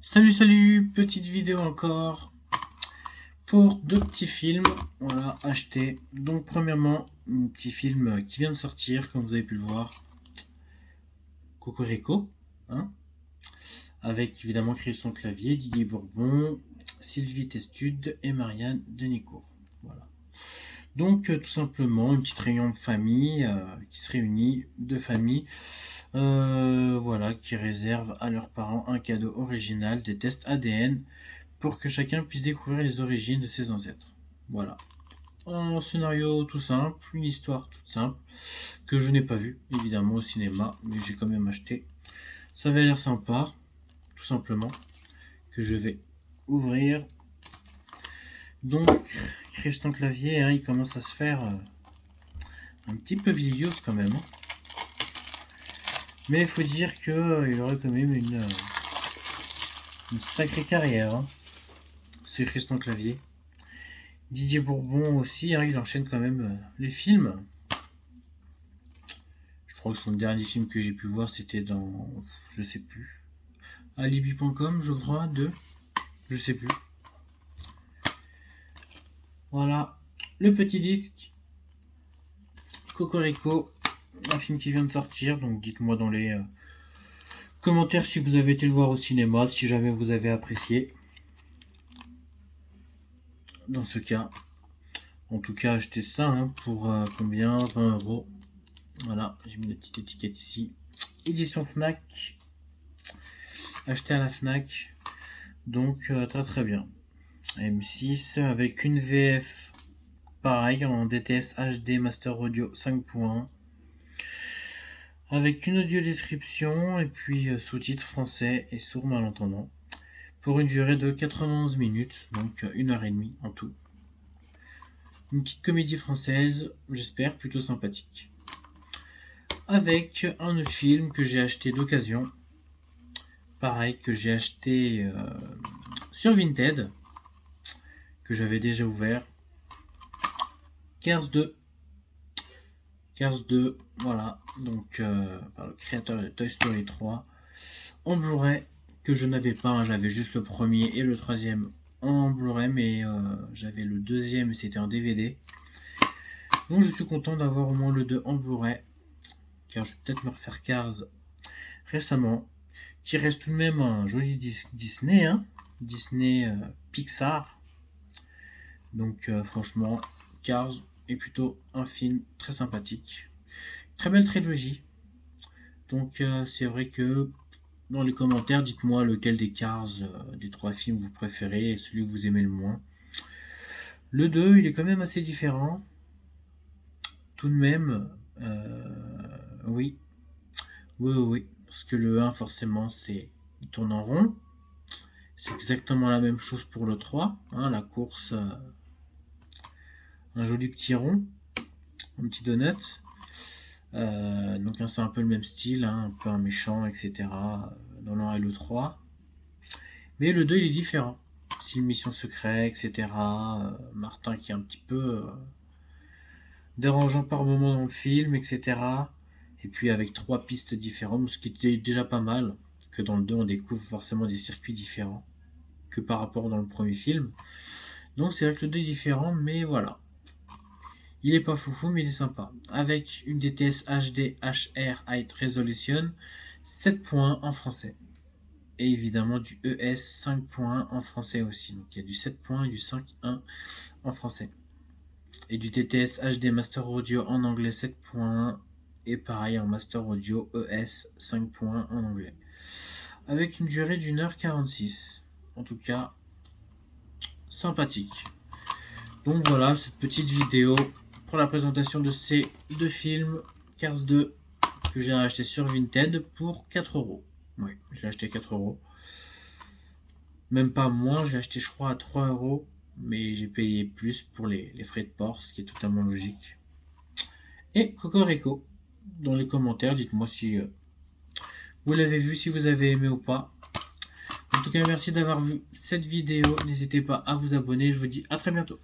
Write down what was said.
Salut, salut, petite vidéo encore pour deux petits films, voilà, achetés. Donc premièrement, un petit film qui vient de sortir, comme vous avez pu le voir, Cocorico, hein, avec évidemment Christian Clavier, Didier Bourbon, Sylvie Testude et Marianne Denicourt. Voilà. Donc tout simplement une petite réunion de famille qui se réunit, deux familles, voilà, qui réservent à leurs parents un cadeau original, des tests ADN pour que chacun puisse découvrir les origines de ses ancêtres. Voilà. Un scénario tout simple, une histoire toute simple, que je n'ai pas vue évidemment au cinéma, mais j'ai quand même acheté. Ça avait l'air sympa, tout simplement, que je vais ouvrir. Donc, Christian Clavier, hein, il commence à se faire un petit peu vieillot quand même. Hein. Mais il faut dire qu'il aurait quand même une sacrée carrière, hein, ce Christian Clavier. Didier Bourbon aussi, hein, il enchaîne quand même les films. Je crois que son dernier film que j'ai pu voir, c'était dans, je sais plus, alibi.com, je crois, je sais plus. Voilà, le petit disque, Cocorico, un film qui vient de sortir, donc dites-moi dans les commentaires si vous avez été le voir au cinéma, si jamais vous avez apprécié. Dans ce cas, en tout cas, achetez ça hein, pour combien 20 euros. Voilà, j'ai mis la petite étiquette ici. Édition Fnac, acheté à la Fnac, donc très très bien. M6 avec une VF pareil en DTS HD Master Audio 5.1 avec une audio description et puis sous-titres français et sourds malentendants pour une durée de 91 minutes, donc 1h30 en tout. Une petite comédie française, j'espère, plutôt sympathique. Avec un autre film que j'ai acheté d'occasion, pareil, que j'ai acheté sur Vinted, que j'avais déjà ouvert, Cars 2. Cars 2, voilà, donc par le créateur de Toy Story 3, en Blu-ray, que je n'avais pas, hein, j'avais juste le premier et le troisième en Blu-ray, mais j'avais le deuxième, c'était en DVD. Donc je suis content d'avoir au moins le 2 en Blu-ray, car je vais peut-être me refaire Cars récemment, qui reste tout de même un joli Disney, hein, Disney Pixar. Donc franchement, Cars est plutôt un film très sympathique. Très belle trilogie. Donc c'est vrai que dans les commentaires, dites-moi lequel des Cars, des trois films vous préférez et celui que vous aimez le moins. Le 2, il est quand même assez différent. Tout de même, oui. Oui. Parce que le 1, forcément, il tourne en rond. C'est exactement la même chose pour le 3. Hein, la course, un joli petit rond, un petit donut. Donc c'est un peu le même style, hein, un peu un méchant, etc. Dans le 1 et le 3. Mais le 2 il est différent. C'est une mission secret, etc. Martin qui est un petit peu dérangeant par moment dans le film, etc. Et puis avec trois pistes différentes, ce qui était déjà pas mal. Que dans le 2 on découvre forcément des circuits différents que par rapport dans le premier film. Donc c'est vrai que le 2 est différent, mais voilà. Il est pas foufou, mais il est sympa. Avec une DTS HD HR High Resolution, 7 points en français. Et évidemment du ES 5 points en français aussi. Donc il y a du 7 points et du 5.1 en français. Et du TTS HD Master Audio en anglais 7 points. Et pareil en Master Audio ES 5 points en anglais. Avec une durée d'1h46. En tout cas, sympathique. Donc voilà, cette petite vidéo pour la présentation de ces deux films, Cars 2, que j'ai acheté sur Vinted pour 4 euros. Oui, j'ai acheté 4 euros. Même pas moins, j'ai acheté je crois à 3 euros, mais j'ai payé plus pour les frais de port, ce qui est totalement logique. Et Cocorico, dans les commentaires, dites-moi si vous l'avez vu, si vous avez aimé ou pas. En tout cas, merci d'avoir vu cette vidéo. N'hésitez pas à vous abonner. Je vous dis à très bientôt.